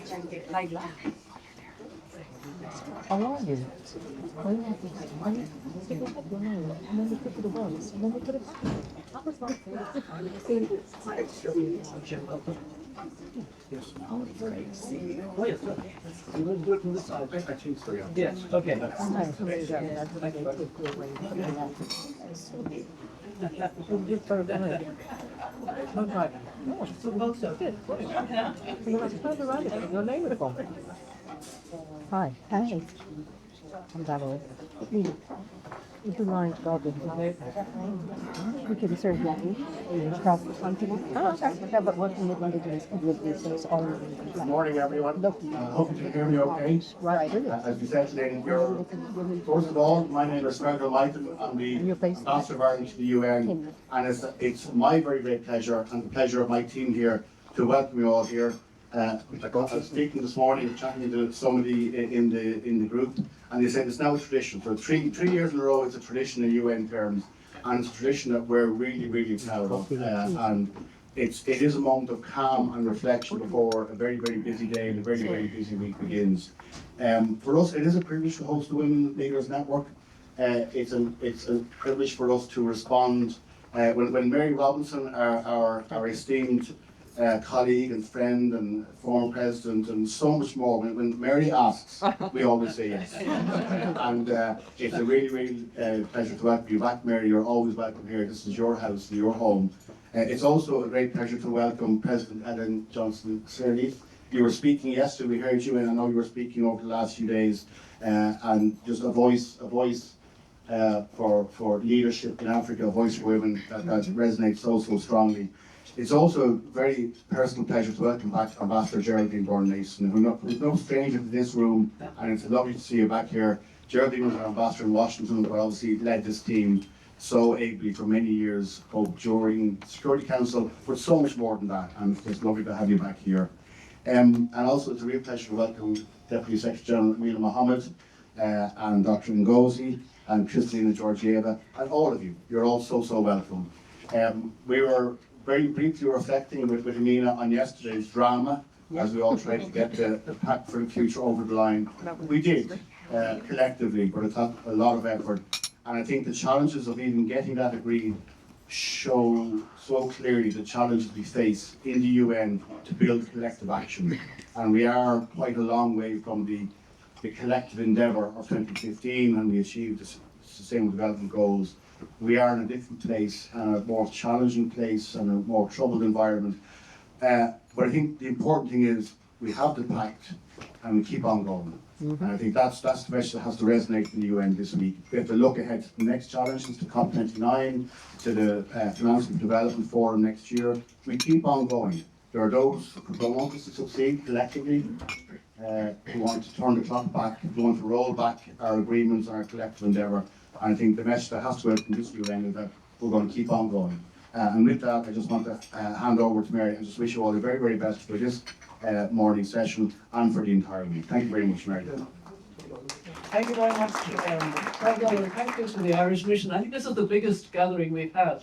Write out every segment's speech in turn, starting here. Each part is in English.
How long is it? How long is it? I mean, pick it up, you know, and then they put it away, and then they put it back. That was my favorite. Yes. Oh, it's crazy. Oh, yes. You will do it from this side. I think so, yeah. Yes. Okay. That's what I took away. Just for a minute. Okay. Oh, it's supposed to. Good. You must turn around it. Your name is from. Hi. Hi. I'm Valerie. Would you mind talking to me? We can serve that. Oh, okay. But working with indigenous communities, so it's all. Good morning, everyone. Hope you can hear me okay. Right. As we said today in Europe, first of all, my name is Fergal Lighton. I'm the Ambassador of Ireland to the UN, and it's my very great pleasure and the pleasure of my team here to welcome you all here. I was speaking this morning, chatting to somebody in the group, and they said it's now a tradition. For three years in a row, it's a tradition in UN terms, and it's a tradition that we're really proud of. And it is a moment of calm and reflection before a very busy day and a very busy week begins. For us, it is a privilege to host the Women Leaders Network. It's a privilege for us to respond when Mary Robinson, our esteemed colleague and friend and former president and so much more. When Mary asks, we always say yes. And it's a really pleasure to welcome you back, Mary. You're always welcome here. This is your house, your home. It's also a great pleasure to welcome President Ellen Johnson Sirleaf. You were speaking yesterday, we heard you, and I know you were speaking over the last few days, and just a voice for leadership in Africa, a voice for women that resonates so strongly. It's also a very personal pleasure to welcome back Ambassador Geraldine Byrne-Mason, who's no stranger to this room, and it's lovely to see you back here. Geraldine was our ambassador in Washington, but obviously led this team so ably for many years, both during Security Council, but so much more than that, and it's lovely to have you back here. And also it's a real pleasure to welcome Deputy Secretary General Amina Mohammed and Dr. Ngozi and Christina Georgieva, and all of you. You're all so welcome. We were very briefly reflecting with Amina on yesterday's drama, as we all tried to get the Pact for the Future over the line. We did, collectively, but it took a lot of effort. And I think the challenges of even getting that agreed show so clearly the challenges we face in the UN to build collective action. And we are quite a long way from the collective endeavour of 2015 when we achieved the Sustainable Development Goals. We are in a different place, and a more challenging place, and a more troubled environment. But I think the important thing is we have the pact, and we keep on going. And I think that's the message that has to resonate in the UN this week. We have to look ahead to the next challenges, to COP29, to the Financial Development Forum next year. We keep on going. There are those who don't want us to succeed collectively, who want to turn the clock back, who want to roll back our agreements and our collective endeavour. And I think the message that has to out from this UN is that we're going to keep on going. And with that, I just want to hand over to Mary and just wish you all the very best for this morning session and for the entire week. Thank you very much, Mary. Thank you very much. Thank you to the Irish Mission. I think this is the biggest gathering we've had.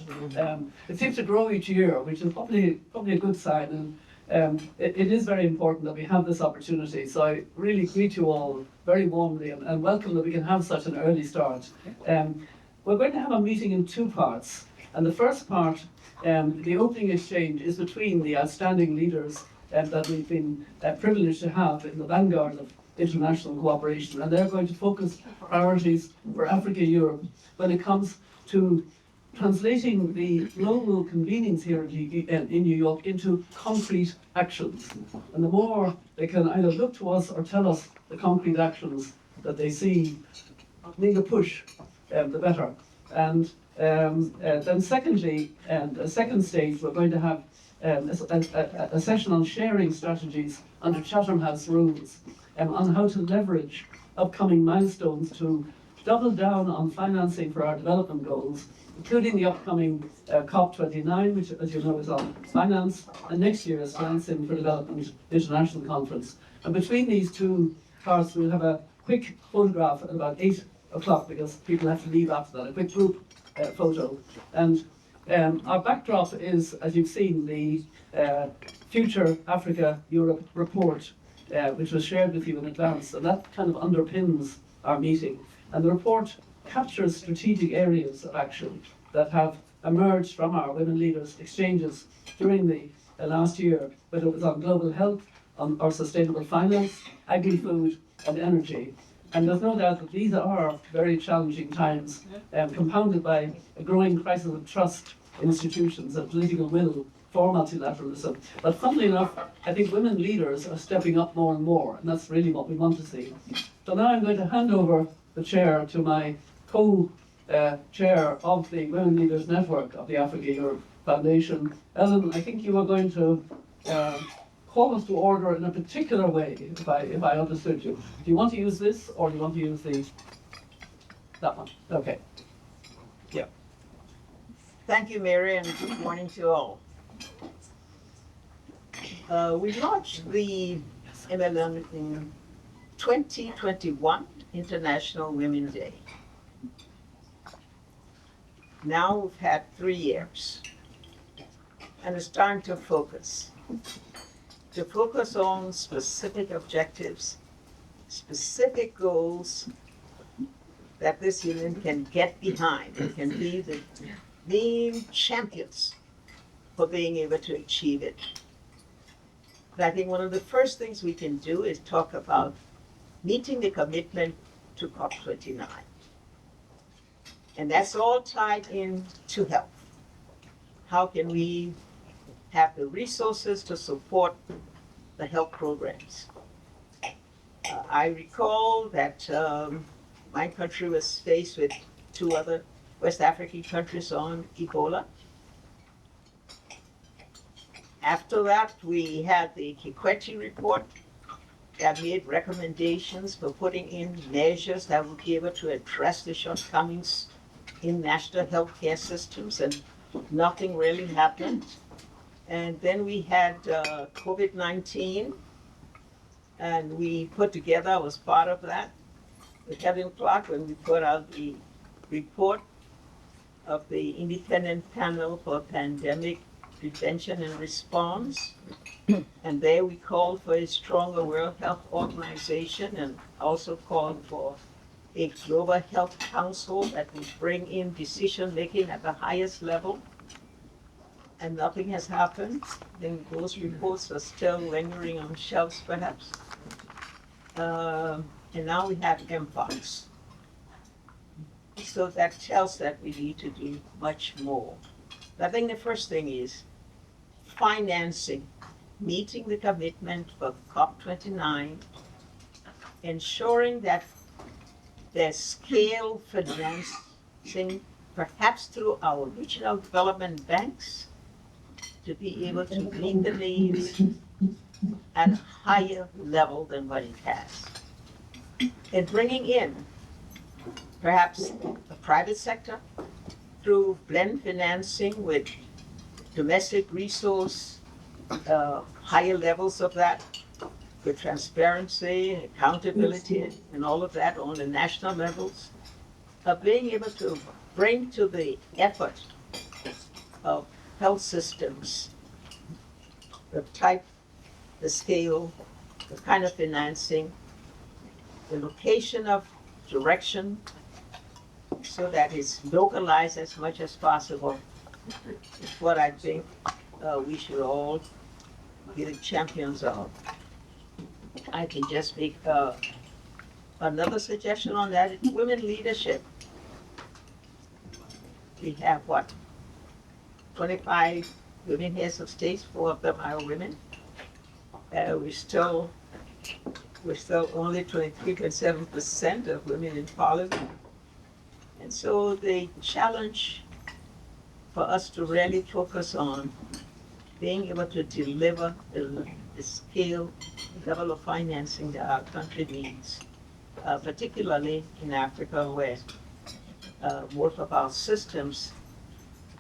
It seems to grow each year, which is probably a good sign. And it is very important that we have this opportunity. So I really greet you all very warmly and welcome that we can have such an early start. We're going to have a meeting in two parts. And the first part, the opening exchange, is between the outstanding leaders that we've been privileged to have in the vanguard of international cooperation. And they're going to focus priorities for Africa, Europe, when it comes to translating the global convenings here in New York into concrete actions. And the more they can either look to us or tell us the concrete actions that they see need a push, the better. And then secondly, a second stage, we're going to have a session on sharing strategies under Chatham House rules on how to leverage upcoming milestones to double down on financing for our development goals, including the upcoming COP29, which, as you know, is on finance, and next year's Financing for Development International Conference. And between these two parts, we'll have a quick photograph at about 8 o'clock, because people have to leave after that, a quick group photo. And our backdrop is, as you've seen, the Future Africa Europe report, which was shared with you in advance, and that kind of underpins our meeting. And the report captures strategic areas of action that have emerged from our women leaders exchanges during the last year, whether it was on global health, on or sustainable finance, agri-food and energy. And there's no doubt that these are very challenging times, compounded by a growing crisis of trust in institutions and political will for multilateralism. But funnily enough, I think women leaders are stepping up more and more, and that's really what we want to see. So now I'm going to hand over the chair to my co-chair of the Women Leaders Network of the Africa Europe Foundation. Ellen, I think you are going to call us to order in a particular way, if I understood you. Do you want to use this, or do you want to use that one? Okay. Yeah. Thank you, Mary, and good morning to all. We launched the MLM in 2021 International Women's Day. Now we've had 3 years, and it's time to focus on specific objectives, specific goals that this union can get behind and can be the being champions for being able to achieve it. And I think one of the first things we can do is talk about meeting the commitment to COP29. And that's all tied into health. How can we have the resources to support the health programs? I recall that my country was faced with 2 other West African countries on Ebola. After that, we had the Kikwete report that made recommendations for putting in measures that would be able to address the shortcomings in national healthcare systems, and nothing really happened. And then we had COVID-19, and we put together, I was part of that, with Kevin Clark, when we put out the report of the Independent Panel for Pandemic Prevention and Response. And there we called for a stronger World Health Organization, and also called for a Global Health Council that will bring in decision-making at the highest level. And nothing has happened. Then those reports are still lingering on shelves, perhaps. And now we have MPOX. So that tells that we need to do much more. I think the first thing is financing, meeting the commitment for COP29, ensuring that there's scale financing, perhaps through our regional development banks, to be able to meet the needs at a higher level than what it has. And bringing in perhaps the private sector through blend financing with domestic resource, higher levels of that, with transparency, accountability, and all of that on the national levels, of being able to bring to the effort of health systems the type, the scale, the kind of financing, the location of direction, so that it's localized as much as possible. It's what I think we should all be the champions of. I can just make another suggestion on that. It's women leadership. We have 25 women heads of states, 4 of them are women. We're still only 23.7% of women in parliament. And so the challenge for us to really focus on being able to deliver the scale, level of financing that our country needs, particularly in Africa, where most of our systems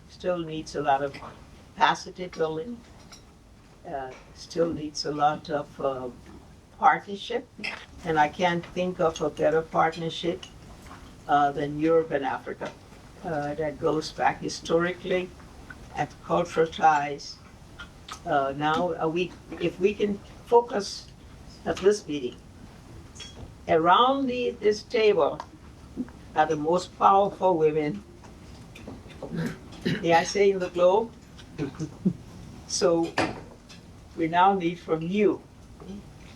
still needs a lot of capacity building, still needs a lot of partnership, and I can't think of a better partnership than Europe and Africa. That goes back historically, at cultural ties. Now, if we can focus at this meeting. Around this table are the most powerful women, may I say, in the globe. So we now need from you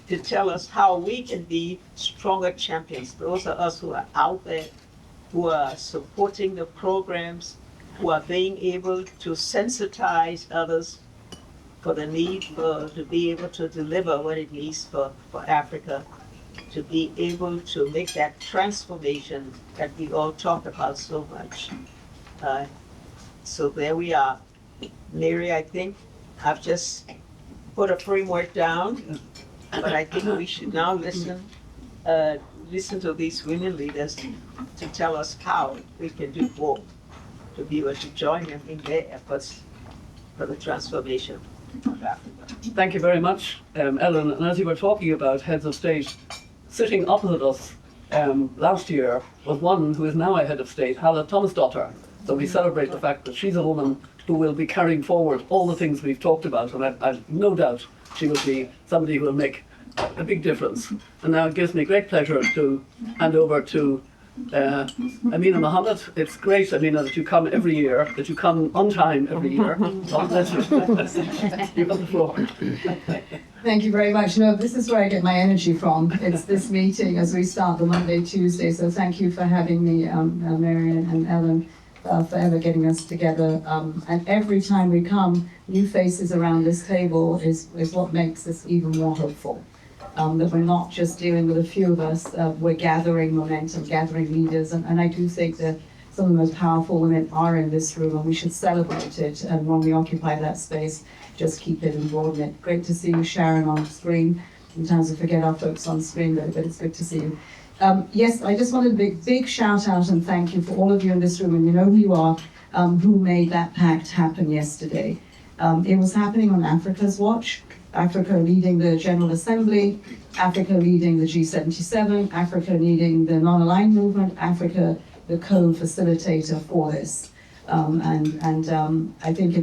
to tell us how we can be stronger champions. Those are us who are out there, who are supporting the programs, who are being able to sensitize others for the need to be able to deliver what it needs for Africa, to be able to make that transformation that we all talk about so much. So there we are. Mary, I think I've just put a framework down, but I think we should now listen to these women leaders to tell us how we can do more, to be able to join them in their efforts for the transformation of Africa. Thank you very much, Ellen. And as you were talking about heads of state, sitting opposite us last year was one who is now a head of state, Hala Thomasdottir. So we celebrate the fact that she's a woman who will be carrying forward all the things we've talked about, and I've no doubt she will be somebody who will make a big difference. And now it gives me great pleasure to hand over to Amina Mohammed. It's great, Amina, that you come every year, that you come on time every year. God bless you. You've got the floor. Thank you very much. No, this is where I get my energy from. It's this meeting as we start the Monday, Tuesday. So thank you for having me, Marion and Ellen, for ever getting us together. And every time we come, new faces around this table is what makes us even more hopeful. That we're not just dealing with a few of us, we're gathering momentum, gathering leaders, and I do think that some of the most powerful women are in this room, and we should celebrate it, and when we occupy that space, just keep it and broaden it. Great to see you, Sharon, on screen. Sometimes we forget our folks on screen, but it's good to see you. Yes, I just wanted a big shout out and thank you for all of you in this room, and you know who you are, who made that pact happen yesterday. It was happening on Africa's watch. Africa leading the General Assembly, Africa leading the G77, Africa leading the non-aligned movement, Africa the co-facilitator for this. I think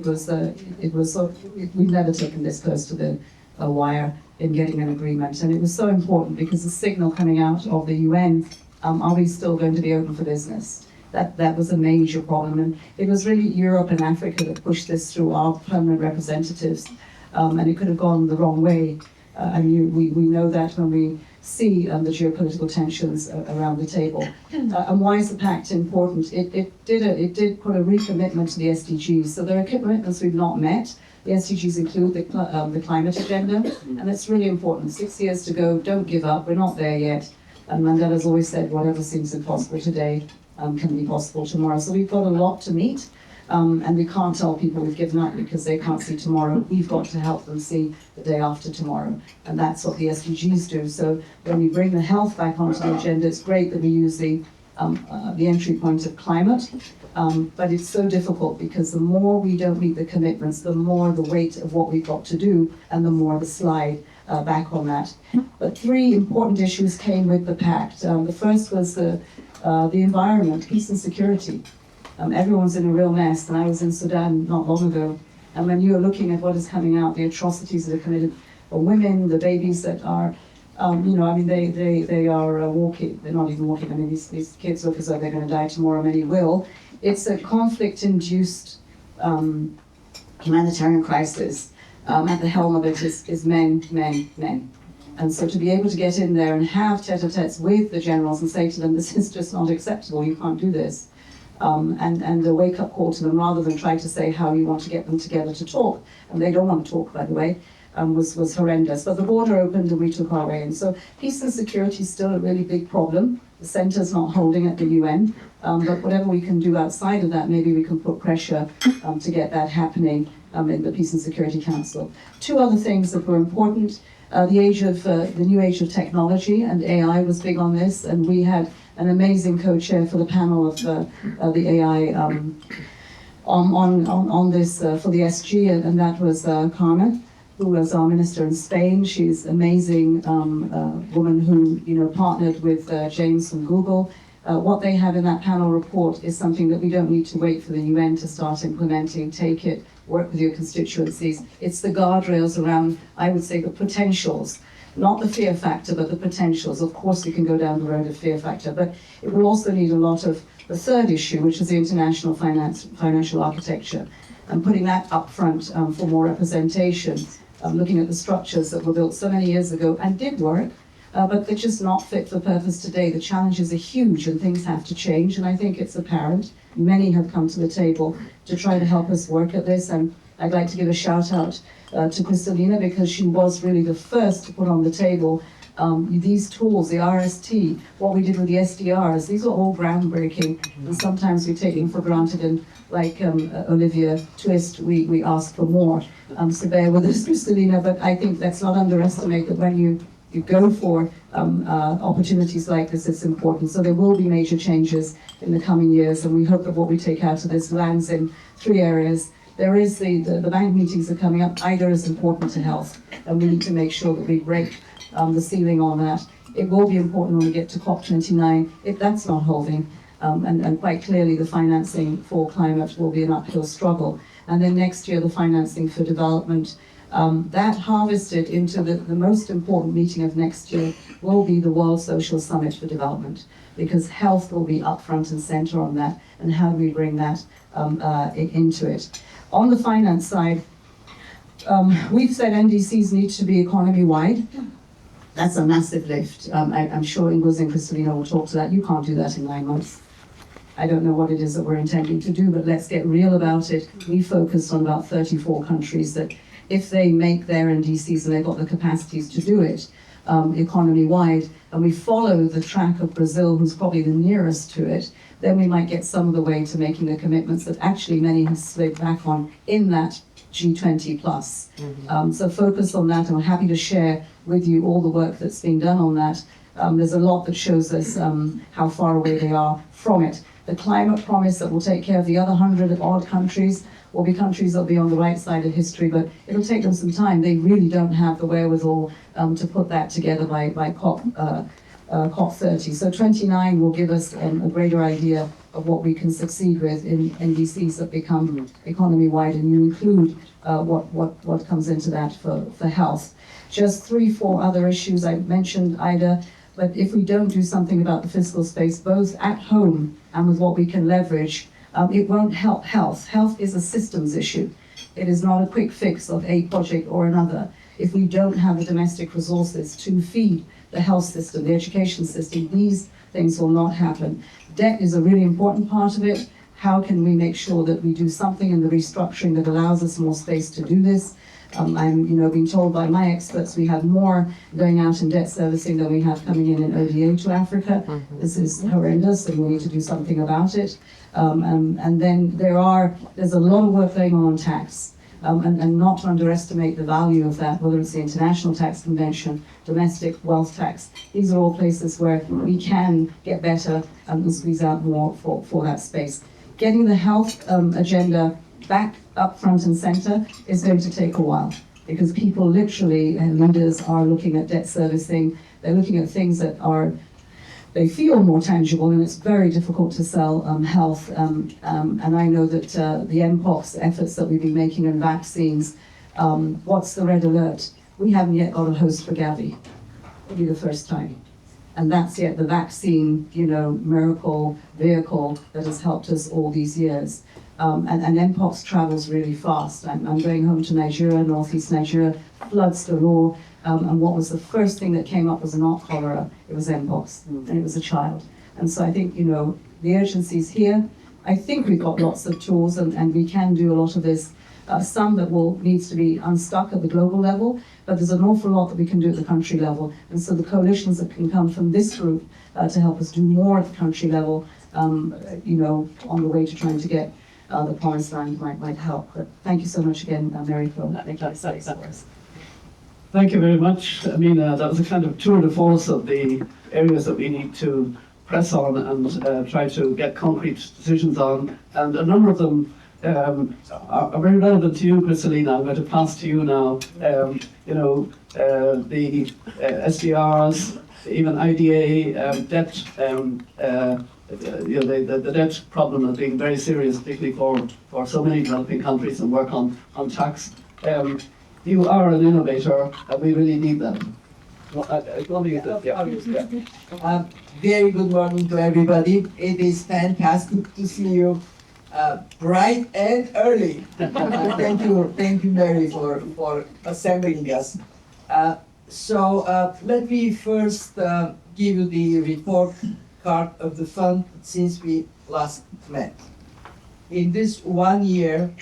we've never taken this close to the wire in getting an agreement. And it was so important because the signal coming out of the UN, are we still going to be open for business? That was a major problem. And it was really Europe and Africa that pushed this through our permanent representatives. And it could have gone the wrong way. We know that when we see the geopolitical tensions around the table. And why is the pact important? It did put a recommitment to the SDGs. So there are commitments we've not met. The SDGs include the climate agenda, and it's really important. 6 years to go, don't give up, we're not there yet. And Mandela's always said, whatever seems impossible today can be possible tomorrow. So we've got a lot to meet. And we can't tell people we've given up because they can't see tomorrow. We've got to help them see the day after tomorrow. And that's what the SDGs do. So when we bring the health back onto the agenda, it's great that we use the entry point of climate. But it's so difficult because the more we don't meet the commitments, the more the weight of what we've got to do and the more the slide back on that. But 3 important issues came with the pact. The first was the environment, peace and security. Everyone's in a real mess, and I was in Sudan not long ago, and when you're looking at what is coming out, the atrocities that are committed on women, the babies that are, they are walking, they're not even walking, these kids look as though they're going to die tomorrow, many will. It's a conflict-induced humanitarian crisis. At the helm of it is men. And so to be able to get in there and have tete-a-tetes with the generals and say to them, this is just not acceptable, you can't do this. And a wake-up call to them rather than try to say how you want to get them together to talk. And they don't want to talk, by the way, was horrendous. But the border opened and we took our way in. So peace and security is still a really big problem. The centre's not holding at the UN. But whatever we can do outside of that, maybe we can put pressure to get that happening in the Peace and Security Council. 2 other things that were important. The new age of technology, and AI was big on this, and we had an amazing co-chair for the panel of the AI on this for the SG, and that was Carmen, who was our minister in Spain. She's an amazing woman who partnered with James from Google. What they have in that panel report is something that we don't need to wait for the UN to start implementing. Take it, work with your constituencies. It's the guardrails around, I would say, the potentials not the fear factor, but the potentials. Of course, we can go down the road of fear factor, but it will also need a lot of the third issue, which is the international financial architecture, and putting that up front for more representation, looking at the structures that were built so many years ago and did work, but they're just not fit for purpose today. The challenges are huge and things have to change, and I think it's apparent. Many have come to the table to try to help us work at this, and I'd like to give a shout out to Kristalina, because she was really the first to put on the table these tools, the RST, what we did with the SDRs. These are all groundbreaking, and sometimes we take them for granted, and like Olivia Twist, we ask for more. So bear with us, Kristalina, but I think let's not underestimate that when you go for opportunities like this, it's important. So there will be major changes in the coming years, and we hope that what we take out of this lands in 3 areas. There is the bank meetings are coming up. IDA is important to health, and we need to make sure that we break the ceiling on that. It will be important when we get to COP29 if that's not holding, and quite clearly the financing for climate will be an uphill struggle. And then next year the financing for development, that harvested into the most important meeting of next year will be the World Social Summit for Development, because health will be up front and center on that, and how do we bring that into it. On the finance side, we've said NDCs need to be economy-wide. That's a massive lift. I'm sure Inguz and Kristalina will talk to that. You can't do that in 9 months. I don't know what it is that we're intending to do, but let's get real about it. We focused on about 34 countries that if they make their NDCs and they've got the capacities to do it economy-wide, and we follow the track of Brazil, who's probably the nearest to it, then we might get some of the way to making the commitments that actually many have slid back on in that G20 plus. So focus on that, and I'm happy to share with you all the work that's being done on that. There's a lot that shows us how far away they are from it. The climate promise that will take care of the other 100 odd countries will be countries that will be on the right side of history, but it'll take them some time. They really don't have the wherewithal to put that together by COP30. So 29 will give us a greater idea of what we can succeed with in NDCs that become economy-wide, and you include what comes into that for health. Just 3-4 other issues. I mentioned IDA, but if we don't do something about the fiscal space, both at home and with what we can leverage, it won't help health. Health is a systems issue. It is not a quick fix of a project or another. If we don't have the domestic resources to feed the health system, the education system, these things will not happen. Debt is a really important part of it. How can we make sure that we do something in the restructuring that allows us more space to do this? I'm being told by my experts we have more going out in debt servicing than we have coming in ODA to Africa. This is horrendous, and we need to do something about it. And then there's a lot of work going on tax. And not to underestimate the value of that, whether it's the International Tax Convention, domestic wealth tax. These are all places where we can get better and squeeze out more for that space. Getting the health agenda back up front and center is going to take a while, because people literally, and leaders are looking at debt servicing. They're looking at things that they feel more tangible, and it's very difficult to sell health. And I know that the MPOX efforts that we've been making in vaccines, what's the red alert? We haven't yet got a host for Gavi. It'll be the first time. And that's yet the vaccine, miracle vehicle that has helped us all these years. And MPOX travels really fast. I'm going home to Nigeria, northeast Nigeria, floods galore. And what was the first thing that came up was not cholera, it was MPOX, and it was a child. And so I think, the urgency's here. I think we've got lots of tools, and we can do a lot of this. Some that needs to be unstuck at the global level, but there's an awful lot that we can do at the country level. And so the coalitions that can come from this group to help us do more at the country level, on the way to trying to get the promised land might help. But thank you so much again, Mary, for making this space for us. Thank you very much. That was a kind of tour de force of the areas that we need to press on and try to get concrete decisions on. And a number of them are very relevant to you, Kristalina. I'm going to pass to you now. The SDRs, even IDA, debt, the debt problem is being very serious, particularly for so many developing countries, and work on tax. You are an innovator, and we really need that. Very good morning to everybody. It is fantastic to see you bright and early. Thank you, Mary, for assembling us. Let me first give you the report card of the fund since we last met. In this 1 year,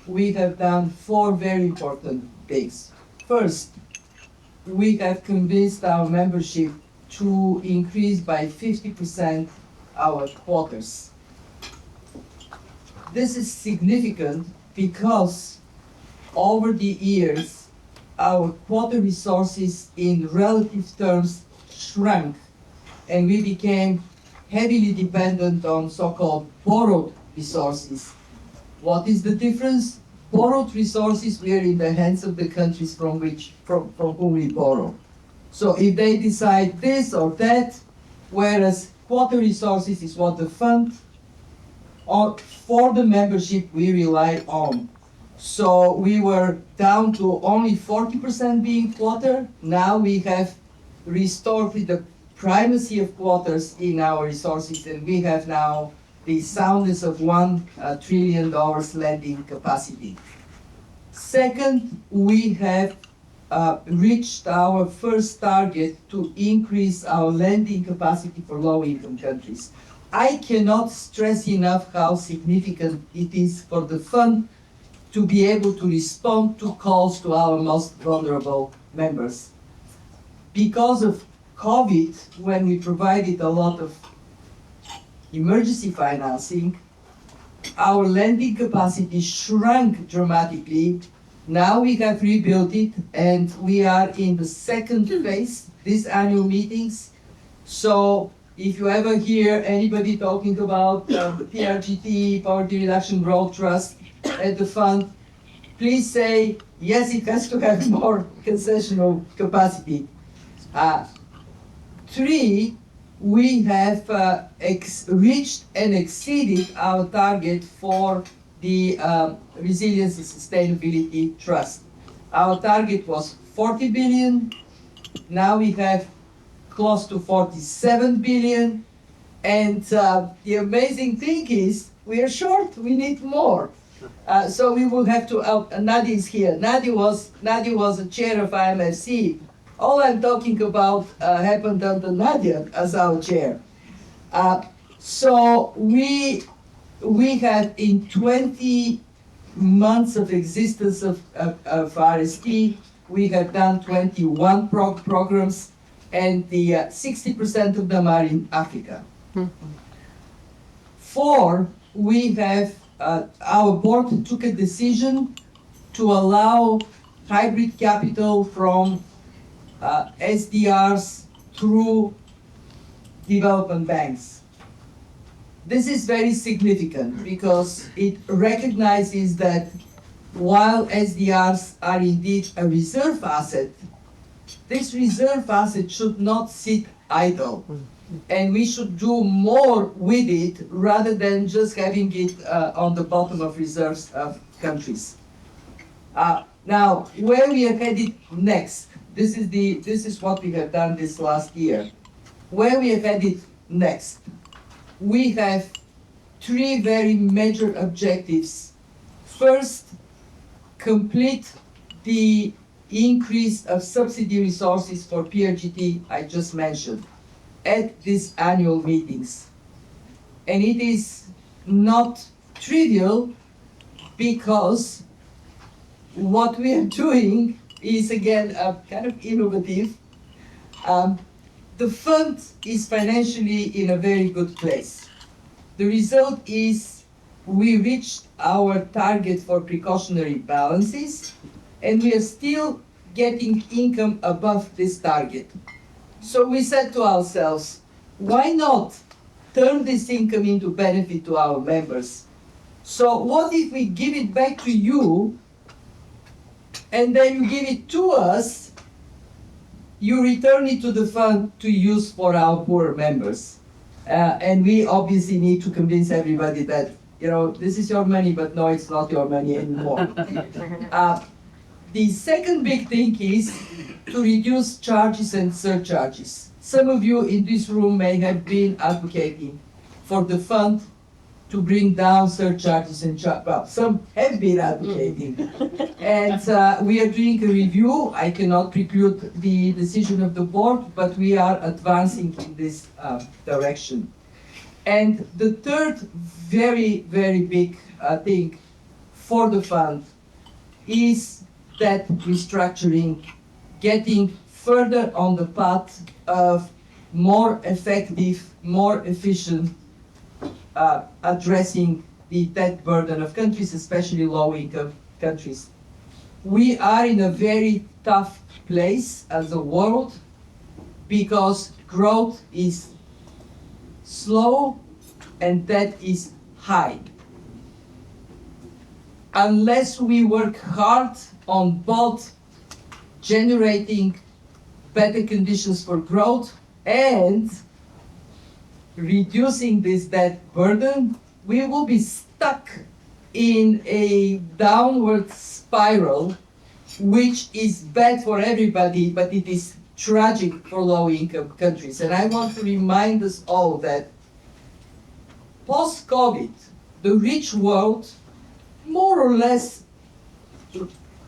we have done 4 very important things. First, we have convinced our membership to increase by 50% our quotas. This is significant because over the years, our quota resources in relative terms shrank, and we became heavily dependent on so-called borrowed resources. What is the difference? Borrowed resources were in the hands of the countries from whom we borrow. So if they decide this or that, whereas quota resources is what the fund or for the membership we rely on. So we were down to only 40% being quota. Now we have restored the primacy of quotas in our resources, and we have now the soundness of $1 trillion lending capacity. Second, we have reached our first target to increase our lending capacity for low-income countries. I cannot stress enough how significant it is for the fund to be able to respond to calls to our most vulnerable members. Because of COVID, when we provided a lot of emergency financing, our lending capacity shrank dramatically. Now we have rebuilt it, and we are in the second phase, these annual meetings. So if you ever hear anybody talking about PRGT, Poverty Reduction Growth Trust, at the fund, please say, yes, it has to have more concessional capacity. 3, we have reached and exceeded our target for the Resilience and Sustainability Trust. Our target was 40 billion. Now we have close to 47 billion. And the amazing thing is, we are short, we need more. So we will have to, Nadia is here. Nadia was a chair of IMFC. All I'm talking about happened under Nadia as our chair. So we have in 20 months of existence of RST, we have done 21 programs, and the 60% of them are in Africa. 4, we have, our board took a decision to allow hybrid capital from SDRs through development banks. This is very significant because it recognizes that while SDRs are indeed a reserve asset, this reserve asset should not sit idle. And we should do more with it rather than just having it on the bottom of reserves of countries. Now, where we are headed next, this is what we have done this last year. Where we are headed next, we have 3 very major objectives. First, complete the increase of subsidy resources for PRGT I just mentioned at these annual meetings. And it is not trivial because what we are doing is again kind of innovative. The fund is financially in a very good place. The result is we reached our target for precautionary balances, and we are still getting income above this target. So we said to ourselves, why not turn this income into benefit to our members? So what if we give it back to you, and then you give it to us, you return it to the fund to use for our poor members. And we obviously need to convince everybody that, this is your money, but no, it's not your money anymore. The second big thing is to reduce charges and surcharges. Some of you in this room may have been advocating for the fund to bring down surcharges and charges. Well, some have been advocating. And we are doing a review. I cannot preclude the decision of the board, but we are advancing in this direction. And the third very, very big thing for the fund is that restructuring, getting further on the path of more effective, more efficient addressing the debt burden of countries, especially low-income countries. We are in a very tough place as a world because growth is slow and debt is high. Unless we work hard on both generating better conditions for growth and reducing this debt burden, we will be stuck in a downward spiral, which is bad for everybody, but it is tragic for low-income countries. And I want to remind us all that post-COVID, the rich world more or less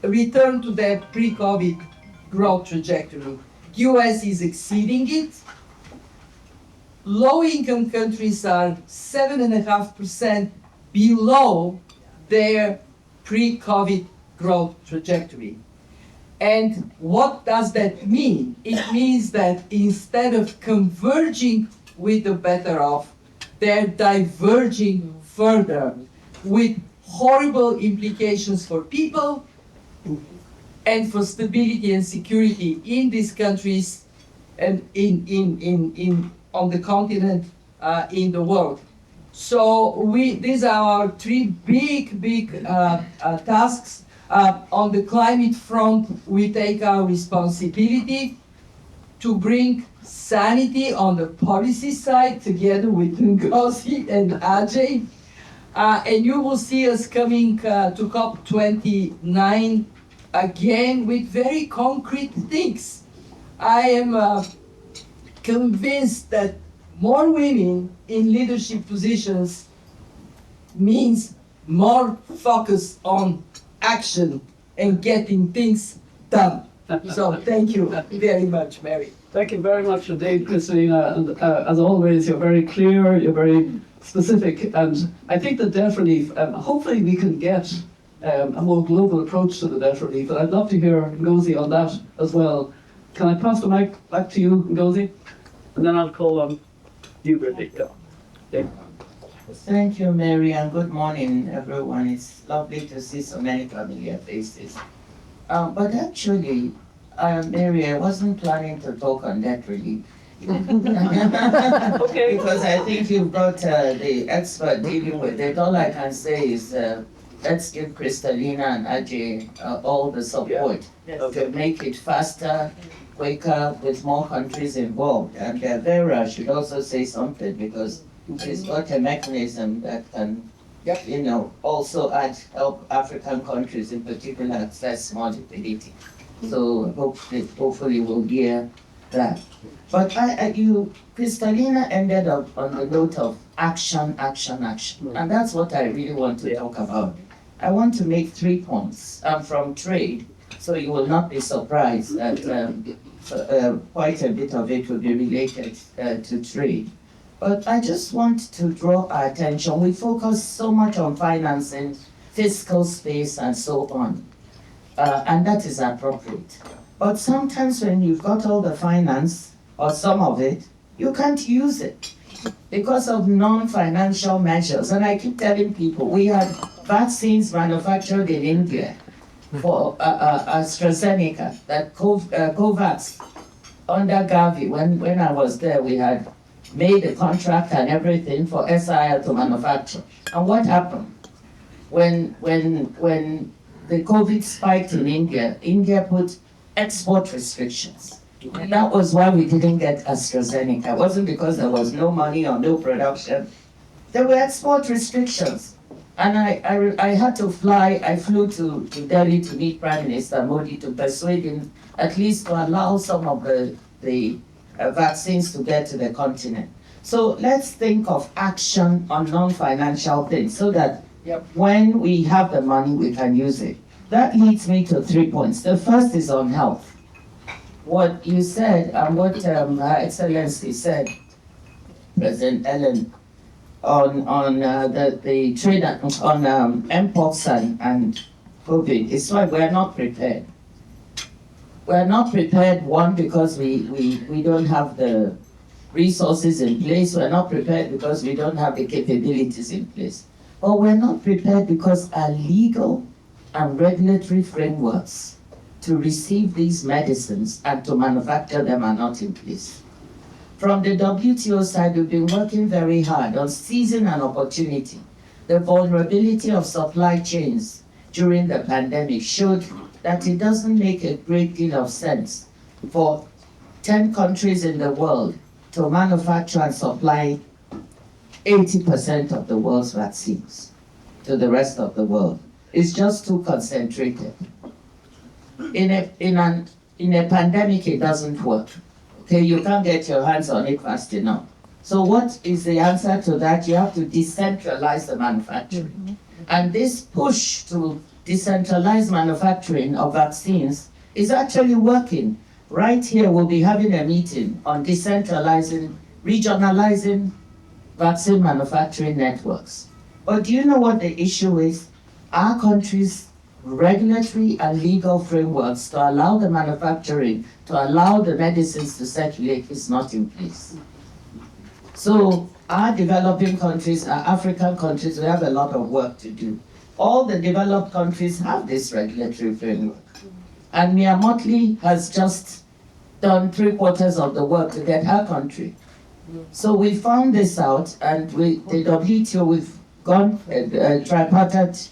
returned to their pre-COVID growth trajectory. US is exceeding it. Low-income countries are 7.5% below their pre-COVID growth trajectory. And what does that mean? It means that instead of converging with the better off, they're diverging further with horrible implications for people and for stability and security in these countries and on the continent, in the world. So these are our three big tasks. On the climate front, we take our responsibility to bring sanity on the policy side together with Ngozi and Ajay. And you will see us coming to COP29 again with very concrete things. I am convinced that more women in leadership positions means more focus on action and getting things done. So thank you very much, Mary. Thank you very much indeed, Christina. And as always, you're very clear, you're very specific, and I think the debt relief, hopefully we can get a more global approach to the debt relief, and I'd love to hear Ngozi on that as well. Can I pass the mic back to you, Ngozi? And then I'll call on you, Britta. Yeah. Thank you, Mary, and good morning, everyone. It's lovely to see so many familiar faces. But actually, Mary, I wasn't planning to talk on debt relief. Okay. Because I think you've got the expert dealing with it. All I can say is let's give Kristalina and Ajay all the support to make it faster, quicker, with more countries involved. And Vera should also say something because she's got a mechanism that can, also help African countries in particular access more liquidity. So hopefully we'll hear that. But Kristalina ended up on the note of action. And that's what I really want to talk about. I want to make 3 points. I'm from trade, so you will not be surprised that quite a bit of it will be related to trade. But I just want to draw our attention. We focus so much on financing, fiscal space, and so on. And that is appropriate. But sometimes when you've got all the finance, or some of it, you can't use it because of non-financial measures. And I keep telling people, we had vaccines manufactured in India for AstraZeneca, that COVAX, under Gavi. When I was there, we had made a contract and everything for SIL to manufacture. And what happened? When the COVID spiked in India, India put export restrictions. And that was why we didn't get AstraZeneca. It wasn't because there was no money or no production. There were export restrictions. And I had to fly, I flew to Delhi to meet Prime Minister Modi to persuade him at least to allow some of the vaccines to get to the continent. So let's think of action on non-financial things so that when we have the money, we can use it. That leads me to 3 points. The first is on health. What you said and what Her Excellency said, President Ellen, on the trade on mpox and COVID, is why we're not prepared. We're not prepared, one, because we don't have the resources in place. We're not prepared because we don't have the capabilities in place. Or we're not prepared because our legal and regulatory frameworks to receive these medicines and to manufacture them are not in place. From the WTO side, we've been working very hard on seizing an opportunity. The vulnerability of supply chains during the pandemic showed that it doesn't make a great deal of sense for 10 countries in the world to manufacture and supply 80% of the world's vaccines to the rest of the world. It's just too concentrated. In a pandemic, it doesn't work. Okay, you can't get your hands on it fast enough. So what is the answer to that? You have to decentralize the manufacturing. And this push to decentralize manufacturing of vaccines is actually working. Right here, we'll be having a meeting on decentralizing, regionalizing vaccine manufacturing networks. But do you know what the issue is? Our country's regulatory and legal frameworks to allow the manufacturing, to allow the medicines to circulate is not in place. So our developing countries, our African countries, we have a lot of work to do. All the developed countries have this regulatory framework. And Mia Motley has just done 3/4 of the work to get her country. So we found this out, and the WTO, we've gone a tripartite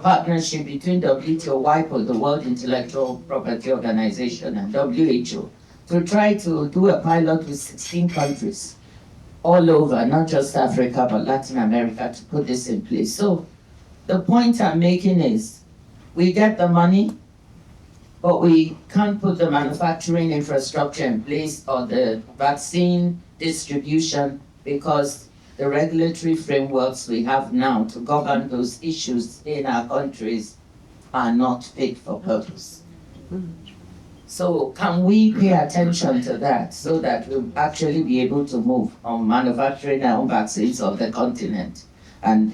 partnership between WTO, WIPO, the World Intellectual Property Organization, and WHO to try to do a pilot with 16 countries all over, not just Africa, but Latin America, to put this in place. So the point I'm making is we get the money, but we can't put the manufacturing infrastructure in place or the vaccine distribution because the regulatory frameworks we have now to govern those issues in our countries are not fit for purpose. So can we pay attention to that so that we'll actually be able to move on manufacturing our own vaccines on the continent? And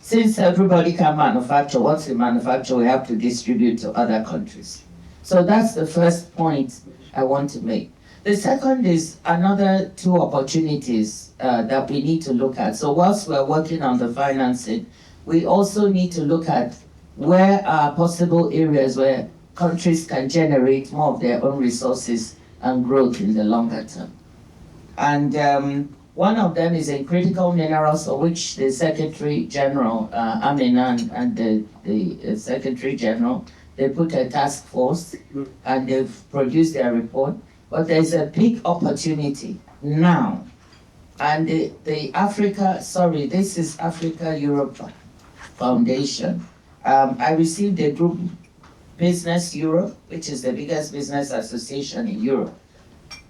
since everybody can manufacture, once we manufacture, we have to distribute to other countries. So that's the first point I want to make. The second is another 2 opportunities that we need to look at. So whilst we're working on the financing, we also need to look at where are possible areas where countries can generate more of their own resources and growth in the longer term. And one of them is in critical minerals, for which the Secretary General, Aminan, and the Secretary General, they put a task force and they've produced their report. But there's a big opportunity now. And this is Africa-Europe Foundation. I received a group, Business Europe, which is the biggest business association in Europe,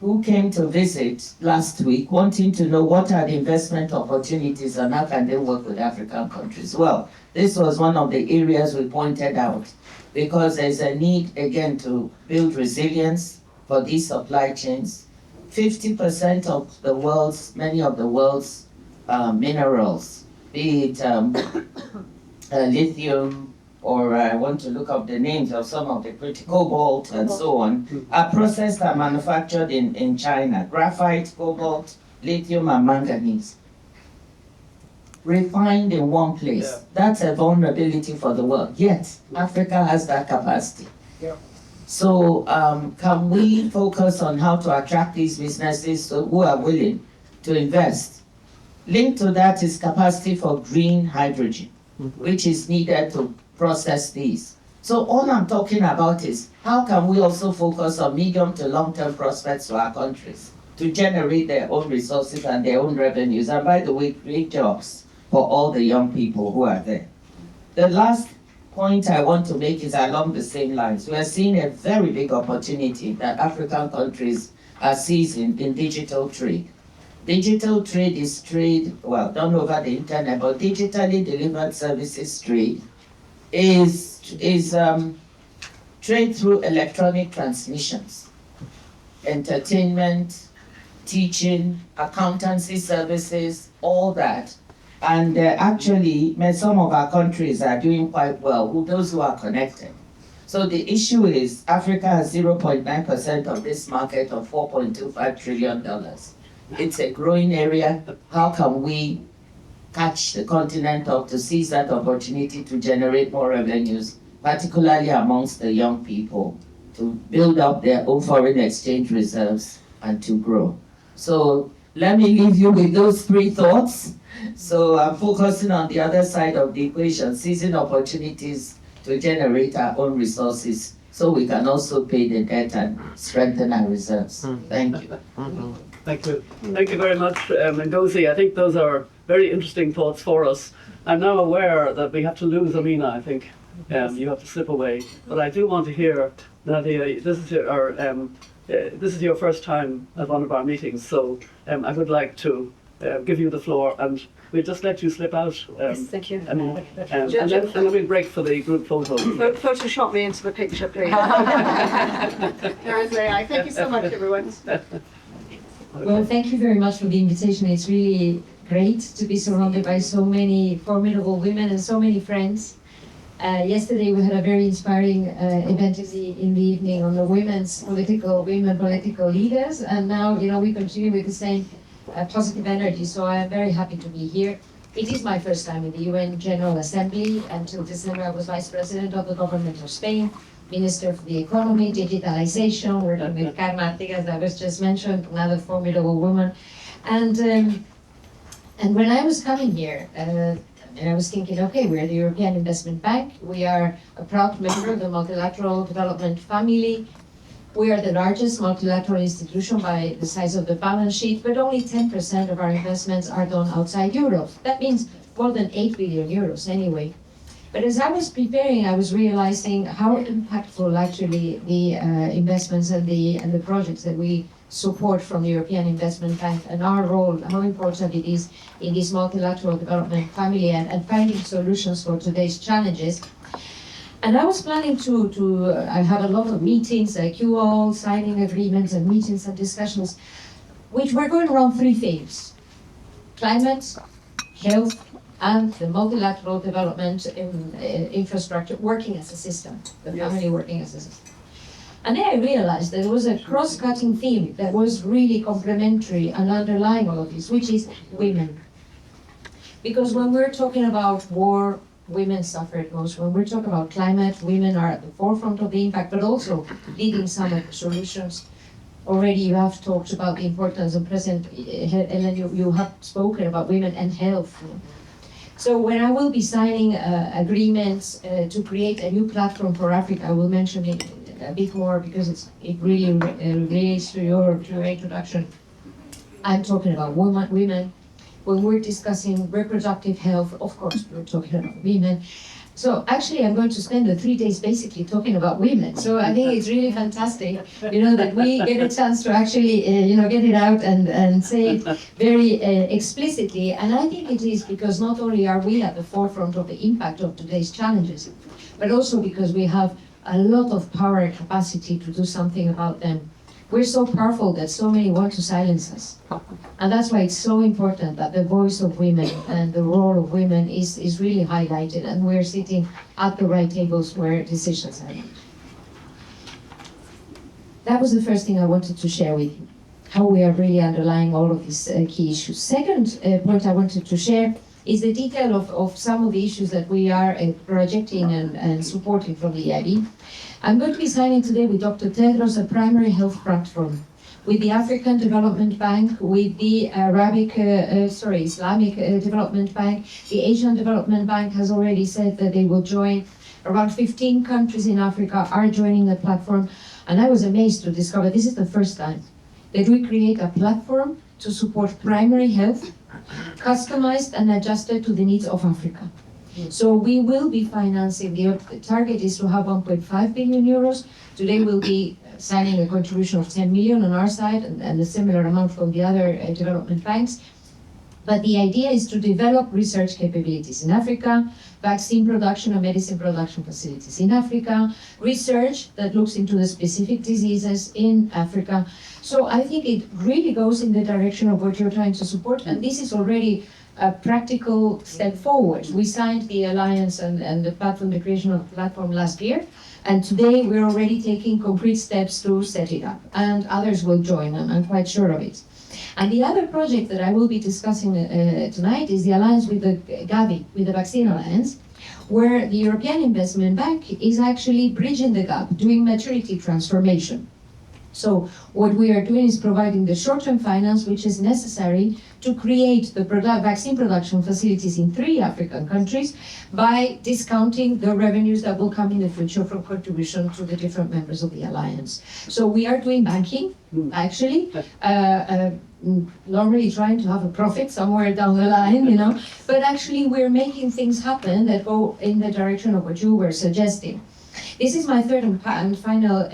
who came to visit last week wanting to know what are the investment opportunities and how can they work with African countries. Well, this was one of the areas we pointed out because there's a need, again, to build resilience for these supply chains. 50% of many of the world's minerals, be it lithium, or I want to look up the names of some of the critical cobalt and so on, are processed and manufactured in China. Graphite, cobalt, lithium, and manganese. Refined in one place. Yeah. That's a vulnerability for the world. Yet, Africa has that capacity. Yeah. So can we focus on how to attract these businesses who are willing to invest? Linked to that is capacity for green hydrogen, which is needed to process these. So all I'm talking about is how can we also focus on medium to long-term prospects for our countries to generate their own resources and their own revenues, and by the way, create jobs for all the young people who are there. The last point I want to make is along the same lines. We are seeing a very big opportunity that African countries are seizing in digital trade. Digital trade is trade, well, done over the internet, but digitally delivered services trade is trade through electronic transmissions, entertainment, teaching, accountancy services, all that. And actually, some of our countries are doing quite well, those who are connected. So the issue is Africa has 0.9% of this market of $4.25 trillion. It's a growing area. How can we catch the continent up to seize that opportunity to generate more revenues, particularly amongst the young people, to build up their own foreign exchange reserves and to grow? So let me leave you with those three thoughts. So I'm focusing on the other side of the equation, seizing opportunities to generate our own resources so we can also pay the debt and strengthen our reserves. Thank you. Thank you. Thank you very much, Ngozi. I think those are very interesting thoughts for us. I'm now aware that we have to lose Amina, I think. You have to slip away. But I do want to hear, Nadia, this is your first time at one of our meetings, so I would like to give you the floor, and we'll just let you slip out. Yes, thank you. And then we'll break for the group photo. Photoshop me into the picture, please. There is AI. Thank you so much, everyone. Well, thank you very much for the invitation. It's really great to be surrounded by so many formidable women and so many friends. Yesterday we had a very inspiring event in the evening on the women political leaders, and now we continue with the same positive energy. So I am very happy to be here. It is my first time in the UN General Assembly. Until December I was Vice President of the Government of Spain, Minister for the Economy, Digitalization, working with Carmen Artigas, that was just mentioned, another formidable woman. And when I was coming here, and I was thinking, okay, we're the European Investment Bank. We are a proud member of the multilateral development family. We are the largest multilateral institution by the size of the balance sheet, but only 10% of our investments are done outside Europe. That means more than 8 billion euros anyway. But as I was preparing, I was realizing how impactful actually the investments and the projects that we support from the European Investment Bank and our role, how important it is in this multilateral development family and finding solutions for today's challenges. And I was planning I had a lot of meetings like you all, signing agreements and meetings and discussions, which were going around three themes: climate, health, and the multilateral development infrastructure working as a system, the family working as a system. And then I realized that there was a cross-cutting theme that was really complementary and underlying all of this, which is women. Because when we're talking about war, women suffered most. When we're talking about climate, women are at the forefront of the impact, but also leading some of the solutions. Already you have talked about the importance of President Ellen, you have spoken about women and health. So when I will be signing agreements to create a new platform for Africa, I will mention it a bit more because it really relates to your introduction. I'm talking about women. When we're discussing reproductive health, of course, we're talking about women. So actually, I'm going to spend the 3 days basically talking about women. So I think it's really fantastic, that we get a chance to actually, get it out and say it very explicitly. And I think it is because not only are we at the forefront of the impact of today's challenges, but also because we have a lot of power and capacity to do something about them. We're so powerful that so many want to silence us. And that's why it's so important that the voice of women and the role of women is really highlighted, and we're sitting at the right tables where decisions are made. That was the first thing I wanted to share with you, how we are really underlying all of these key issues. Second point I wanted to share is the detail of some of the issues that we are projecting and supporting from the EIB. I'm going to be signing today with Dr. Tedros a primary health platform with the African Development Bank, with the Islamic Development Bank. The Asian Development Bank has already said that they will join. Around 15 countries in Africa are joining the platform. And I was amazed to discover this is the first time that we create a platform to support primary health, customized and adjusted to the needs of Africa. So we will be financing, the target is to have 1.5 billion euros. Today we'll be signing a contribution of 10 million on our side and a similar amount from the other development banks. But the idea is to develop research capabilities in Africa, vaccine production and medicine production facilities in Africa, research that looks into the specific diseases in Africa. So I think it really goes in the direction of what you're trying to support, and this is already a practical step forward. We signed the alliance and the platform, the creation of the platform last year, and today we're already taking concrete steps to set it up, and others will join, I'm quite sure of it. And the other project that I will be discussing tonight is the alliance with the Gavi, with the Vaccine Alliance, where the European Investment Bank is actually bridging the gap, doing maturity transformation. So what we are doing is providing the short-term finance which is necessary to create the vaccine production facilities in 3 African countries by discounting the revenues that will come in the future from contribution to the different members of the alliance. So we are doing banking, actually, not really trying to have a profit somewhere down the line, you know, but actually we're making things happen that go in the direction of what you were suggesting. This is my third and final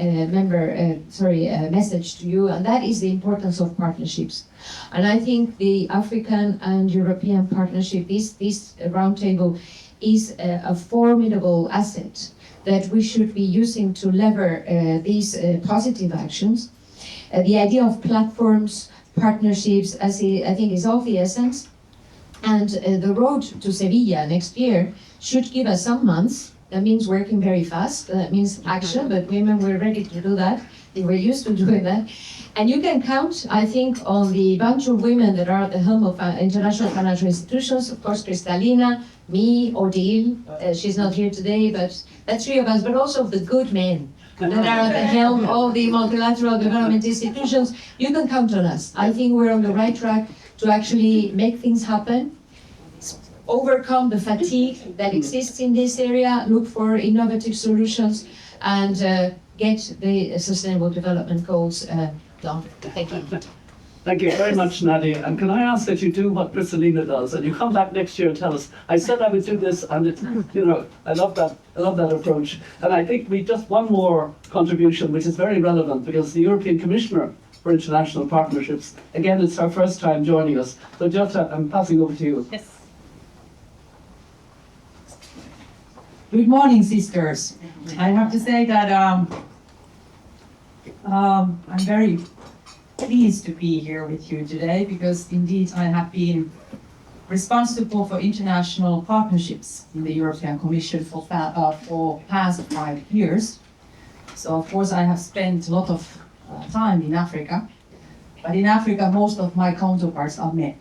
message to you, and that is the importance of partnerships. And I think the African and European partnership, this roundtable, is a formidable asset that we should be using to lever these positive actions. The idea of platforms, partnerships, I think is of the essence. And the road to Sevilla next year should give us some months. That means working very fast. That means action, but women were ready to do that. They were used to doing that. And you can count, I think, on the bunch of women that are at the helm of international financial institutions. Of course, Kristalina, me, Odile, she's not here today, but that's 3 of us, but also the good men that are at the helm of the multilateral development institutions. You can count on us. I think we're on the right track to actually make things happen, overcome the fatigue that exists in this area, look for innovative solutions, and get the Sustainable Development Goals done. Thank you. Thank you very much, Nadia. And can I ask that you do what Kristalina does, and you come back next year and tell us, I said I would do this, and it, you know, I love that approach. And I think we just one more contribution, which is very relevant, because the European Commissioner for International Partnerships, again, it's her first time joining us. So Jutta, I'm passing over to you. Yes. Good morning, sisters. I have to say that I'm very pleased to be here with you today, because indeed I have been responsible for international partnerships in the European Commission for past 5 years. So of course I have spent a lot of time in Africa, but in Africa most of my counterparts are men.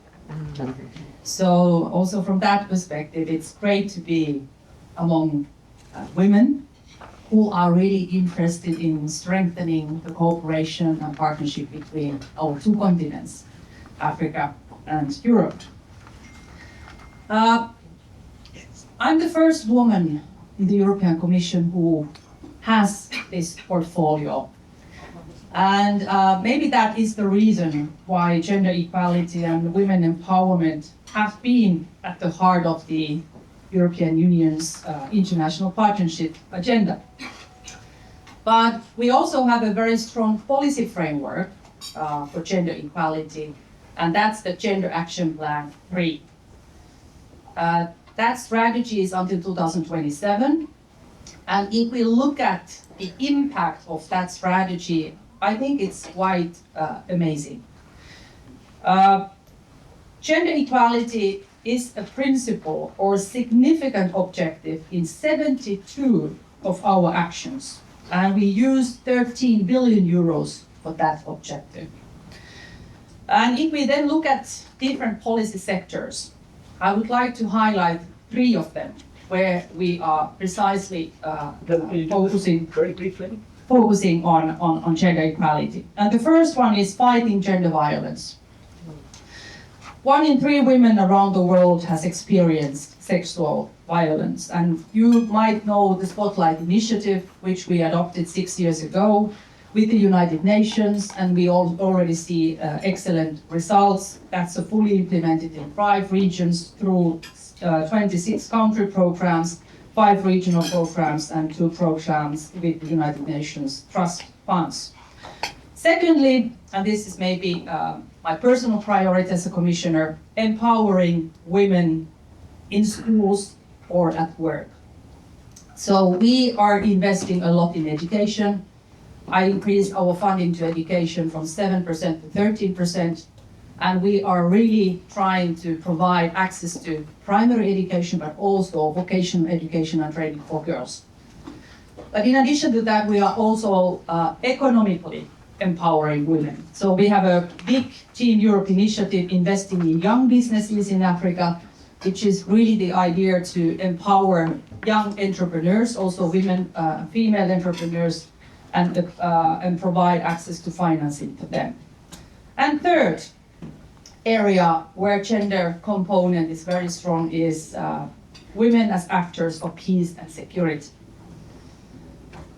So also from that perspective, it's great to be among women who are really interested in strengthening the cooperation and partnership between our 2 continents, Africa and Europe. I'm the first woman in the European Commission who has this portfolio. And maybe that is the reason why gender equality and women empowerment have been at the heart of the European Union's international partnership agenda. But we also have a very strong policy framework for gender equality, and that's the Gender Action Plan 3. That strategy is until 2027, and if we look at the impact of that strategy, I think it's quite amazing. Gender equality is a principle or significant objective in 72 of our actions. And we use 13 billion euros for that objective. And if we then look at different policy sectors, I would like to highlight 3 of them where we are precisely focusing very briefly. Focusing on gender equality. And the first one is fighting gender violence. 1 in 3 women around the world has experienced sexual violence. And you might know the Spotlight Initiative, which we adopted 6 years ago, with the United Nations, and we already see excellent results. That's fully implemented in 5 regions through 26 country programs, 5 regional programs, and 2 programs with the United Nations Trust funds. Secondly, and this is maybe my personal priority as a commissioner, empowering women in schools or at work. So we are investing a lot in education. I increased our funding to education from 7% to 13%, and we are really trying to provide access to primary education, but also vocational education and training for girls. But in addition to that, we are also economically empowering women. So we have a big Team Europe initiative investing in young businesses in Africa, which is really the idea to empower young entrepreneurs, also women, female entrepreneurs, and provide access to financing to them. And third area where gender component is very strong is women as actors of peace and security.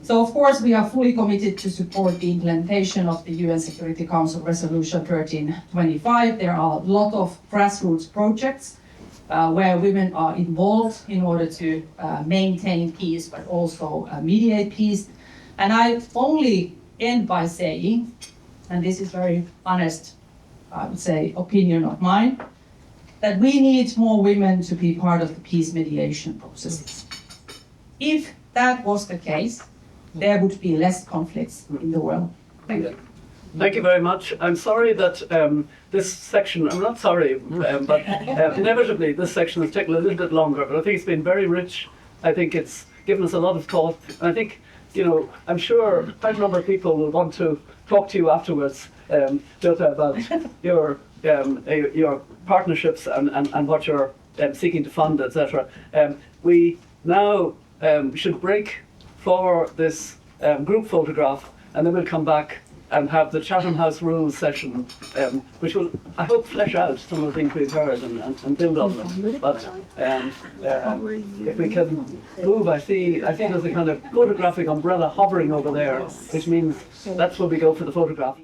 So of course we are fully committed to support the implementation of the UN Security Council Resolution 1325. There are a lot of grassroots projects where women are involved in order to maintain peace, but also mediate peace. And I only end by saying, and this is very honest, I would say, opinion of mine, that we need more women to be part of the peace mediation processes. If that was the case, there would be less conflicts in the world. Thank you. Thank you very much. I'm sorry that this section, I'm not sorry, but inevitably this section has taken a little bit longer, but I think it's been very rich. I think it's given us a lot of thought. And I think, you know, I'm sure quite a number of people will want to talk to you afterwards, Jutta, about your partnerships and what you're seeking to fund, etc. We now should break for this group photograph, and then we'll come back and have the Chatham House Rules session, which will, I hope, flesh out some of the things we've heard and build on them. But if we can move, I see there's a kind of photographic umbrella hovering over there, which means that's where we go for the photograph.